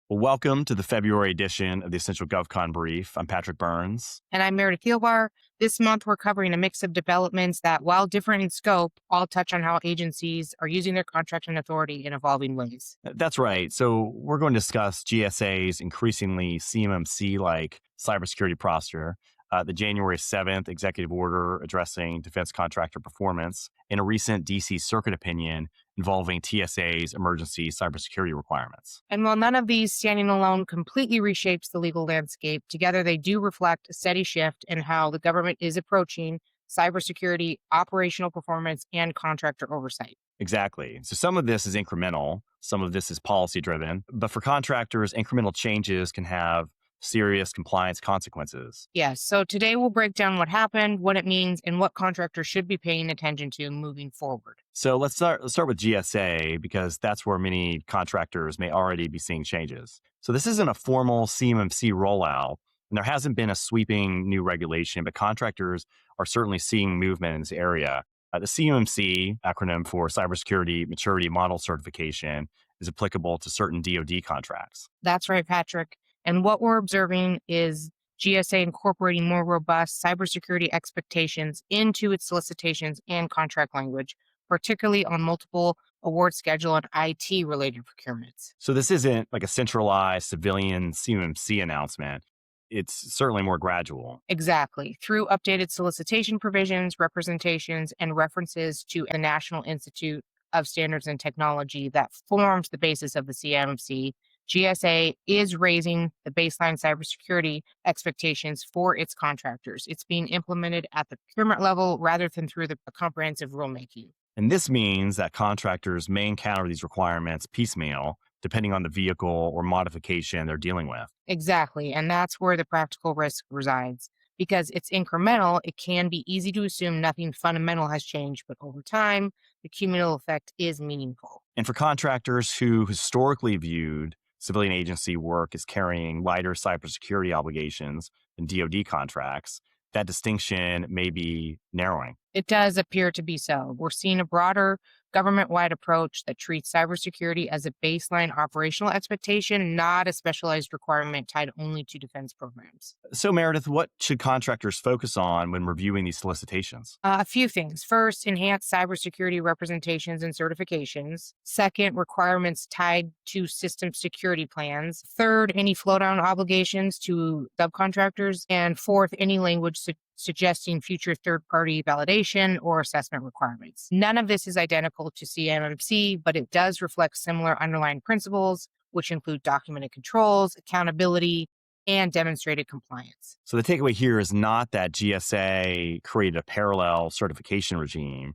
Well, welcome to the February edition of the Essential GovCon Brief. I'm Patrick Burns. And I'm Meredith Thielbahr. This month, we're covering a mix of developments that, while different in scope, all touch on how agencies are using their contracting authority in evolving ways. That's right. So, we're going to discuss GSA's increasingly CMMC like cybersecurity posture, the January 7th executive order addressing defense contractor performance, and a recent DC Circuit opinion involving TSA's emergency cybersecurity requirements. And while none of these standing alone completely reshapes the legal landscape, together they do reflect a steady shift in how the government is approaching cybersecurity, operational performance, and contractor oversight. Exactly. So some of this is incremental, some of this is policy driven, but for contractors, incremental changes can have serious compliance consequences. Yes, so today we'll break down what happened, what it means, and what contractors should be paying attention to moving forward. So let's start with GSA because that's where many contractors may already be seeing changes. So this isn't a formal CMMC rollout, and there hasn't been a sweeping new regulation, but contractors are certainly seeing movement in this area. The CMMC, acronym for Cybersecurity Maturity Model Certification, is applicable to certain DoD contracts. That's right, Patrick. And what we're observing is GSA incorporating more robust cybersecurity expectations into its solicitations and contract language, particularly on multiple award schedule and IT related procurements. So this isn't like a centralized civilian CMMC announcement. It's certainly more gradual. Exactly. Through updated solicitation provisions, representations, and references to the National Institute of Standards and Technology that forms the basis of the CMMC, GSA is raising the baseline cybersecurity expectations for its contractors. It's being implemented at the procurement level rather than through the comprehensive rulemaking. And this means that contractors may encounter these requirements piecemeal, depending on the vehicle or modification they're dealing with. Exactly. And that's where the practical risk resides. Because it's incremental, it can be easy to assume nothing fundamental has changed, but over time, the cumulative effect is meaningful. And for contractors who historically viewed civilian agency work as carrying lighter cybersecurity obligations than DoD contracts, that distinction may be narrowing. It does appear to be so. We're seeing a broader government wide approach that treats cybersecurity as a baseline operational expectation, not a specialized requirement tied only to defense programs. So, Meredith, what should contractors focus on when reviewing these solicitations? A few things. First, enhanced cybersecurity representations and certifications. Second, requirements tied to system security plans. Third, any flow down obligations to subcontractors. And fourth, any language suggesting future third party validation or assessment requirements. None of this is identical to CMMC, but it does reflect similar underlying principles, which include documented controls, accountability, and demonstrated compliance. So, the takeaway here is not that GSA created a parallel certification regime.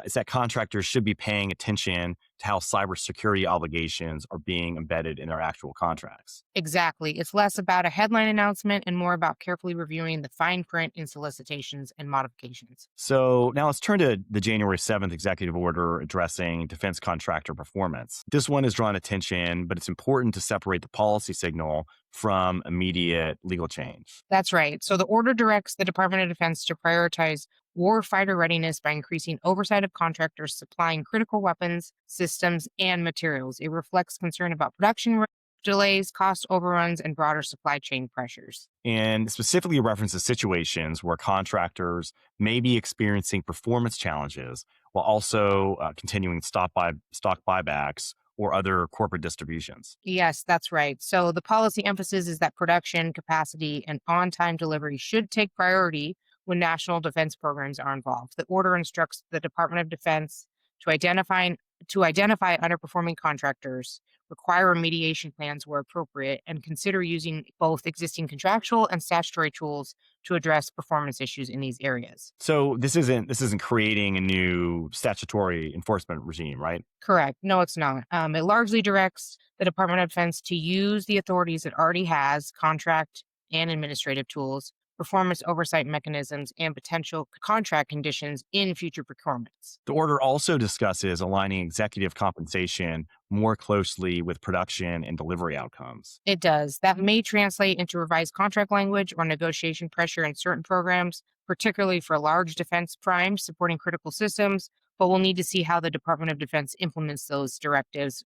It's that contractors should be paying attention to how cybersecurity obligations are being embedded in their actual contracts. Exactly. It's less about a headline announcement and more about carefully reviewing the fine print in solicitations and modifications. So now let's turn to the January 7th executive order addressing defense contractor performance. This one has drawn attention, but it's important to separate the policy signal from immediate legal change. That's right. So the order directs the Department of Defense to prioritize warfighter readiness by increasing oversight of contractors supplying critical weapons, systems, and materials. It reflects concern about production delays, cost overruns, and broader supply chain pressures. And specifically references situations where contractors may be experiencing performance challenges while also continuing stock buybacks or other corporate distributions. Yes, that's right. So the policy emphasis is that production, capacity, and on time delivery should take priority when national defense programs are involved. The order instructs the Department of Defense to identify underperforming contractors, require remediation plans where appropriate, and consider using both existing contractual and statutory tools to address performance issues in these areas. So this isn't creating a new statutory enforcement regime, right? Correct. No, it's not. It largely directs the Department of Defense to use the authorities it already has, contract and administrative tools, performance oversight mechanisms, and potential contract conditions in future procurements. The order also discusses aligning executive compensation more closely with production and delivery outcomes. It does. That may translate into revised contract language or negotiation pressure in certain programs, particularly for large defense primes supporting critical systems, but we'll need to see how the Department of Defense implements those directives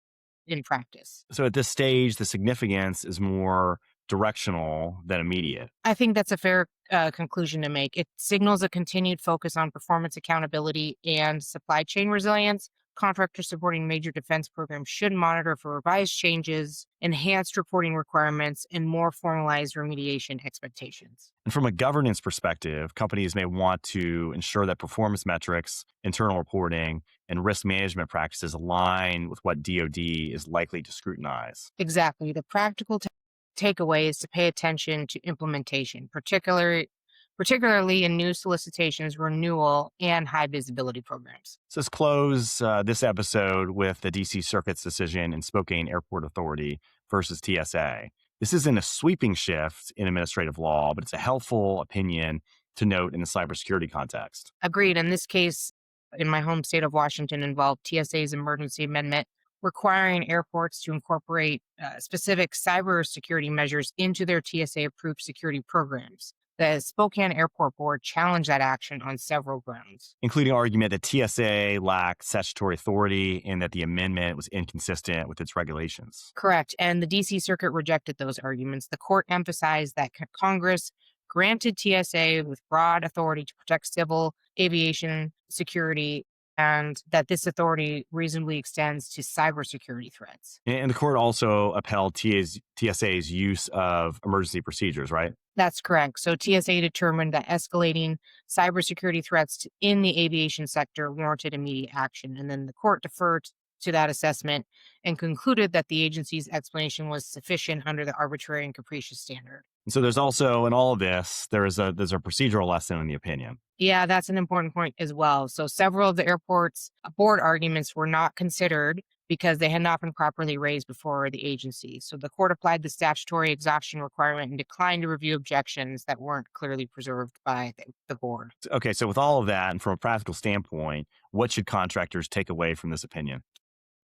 in practice. So at this stage, the significance is more directional than immediate. I think that's a fair conclusion to make. It signals a continued focus on performance accountability and supply chain resilience. Contractors supporting major defense programs should monitor for revised changes, enhanced reporting requirements, and more formalized remediation expectations. And from a governance perspective, companies may want to ensure that performance metrics, internal reporting, and risk management practices align with what DoD is likely to scrutinize. Exactly. The practical takeaway is to pay attention to implementation, particularly in new solicitations, renewal, and high visibility programs. So let's close this episode with the DC Circuit's decision in Spokane Airport Authority versus TSA. This isn't a sweeping shift in administrative law, but it's a helpful opinion to note in the cybersecurity context. Agreed. In this case, in my home state of Washington, involved TSA's emergency amendment requiring airports to incorporate specific cybersecurity measures into their TSA-approved security programs. The Spokane Airport Board challenged that action on several grounds, including argument that TSA lacked statutory authority and that the amendment was inconsistent with its regulations. Correct. And the DC Circuit rejected those arguments. The court emphasized that Congress granted TSA with broad authority to protect civil aviation security and that this authority reasonably extends to cybersecurity threats. And the court also upheld TSA's use of emergency procedures, right? That's correct. So TSA determined that escalating cybersecurity threats in the aviation sector warranted immediate action. And then the court deferred to that assessment and concluded that the agency's explanation was sufficient under the arbitrary and capricious standard. And so there's also, in all of this, there's a procedural lesson in the opinion. Yeah, that's an important point as well. So several of the airport's board arguments were not considered because they had not been properly raised before the agency. So the court applied the statutory exhaustion requirement and declined to review objections that weren't clearly preserved by the board. Okay, so with all of that, and from a practical standpoint, what should contractors take away from this opinion?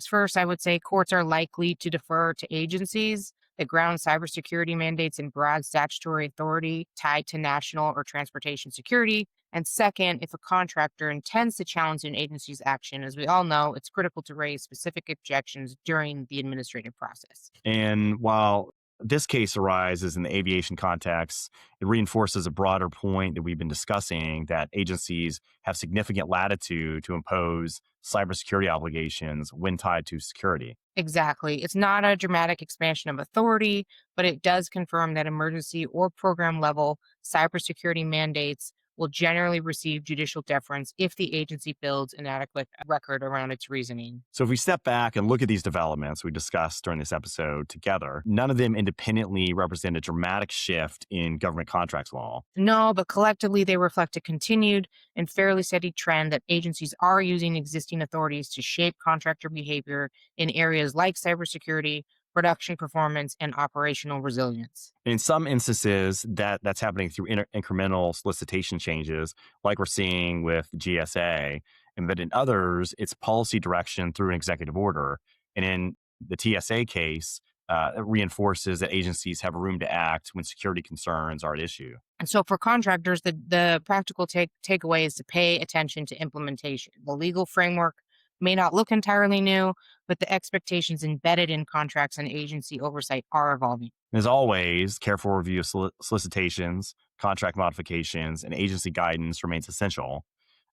First, I would say courts are likely to defer to agencies that ground cybersecurity mandates in broad statutory authority tied to national or transportation security. And second, if a contractor intends to challenge an agency's action, as we all know, it's critical to raise specific objections during the administrative process. And while this case arises in the aviation context, it reinforces a broader point that we've been discussing, that agencies have significant latitude to impose cybersecurity obligations when tied to security. Exactly. It's not a dramatic expansion of authority, but it does confirm that emergency or program level cybersecurity mandates will generally receive judicial deference if the agency builds an adequate record around its reasoning. So if we step back and look at these developments we discussed during this episode together, none of them independently represent a dramatic shift in government contracts law. No, but collectively they reflect a continued and fairly steady trend that agencies are using existing authorities to shape contractor behavior in areas like cybersecurity, production performance, and operational resilience. In some instances, that's happening through incremental solicitation changes, like we're seeing with GSA, but in others, it's policy direction through an executive order. And in the TSA case, it reinforces that agencies have room to act when security concerns are at issue. And so for contractors, the practical takeaway is to pay attention to implementation. The legal framework may not look entirely new, but the expectations embedded in contracts and agency oversight are evolving. As always, careful review of solicitations, contract modifications, and agency guidance remains essential,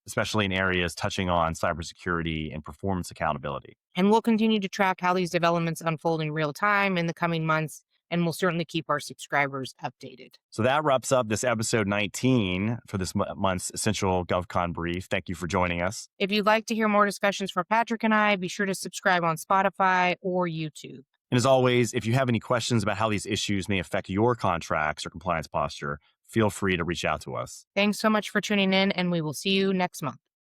especially in areas touching on cybersecurity and performance accountability. And we'll continue to track how these developments unfold in real time in the coming months, and we'll certainly keep our subscribers updated. So that wraps up this episode 19 for this month's Essential GovCon Brief. Thank you for joining us. If you'd like to hear more discussions from Patrick and I, be sure to subscribe on Spotify or YouTube. And as always, if you have any questions about how these issues may affect your contracts or compliance posture, feel free to reach out to us. Thanks so much for tuning in, and we will see you next month.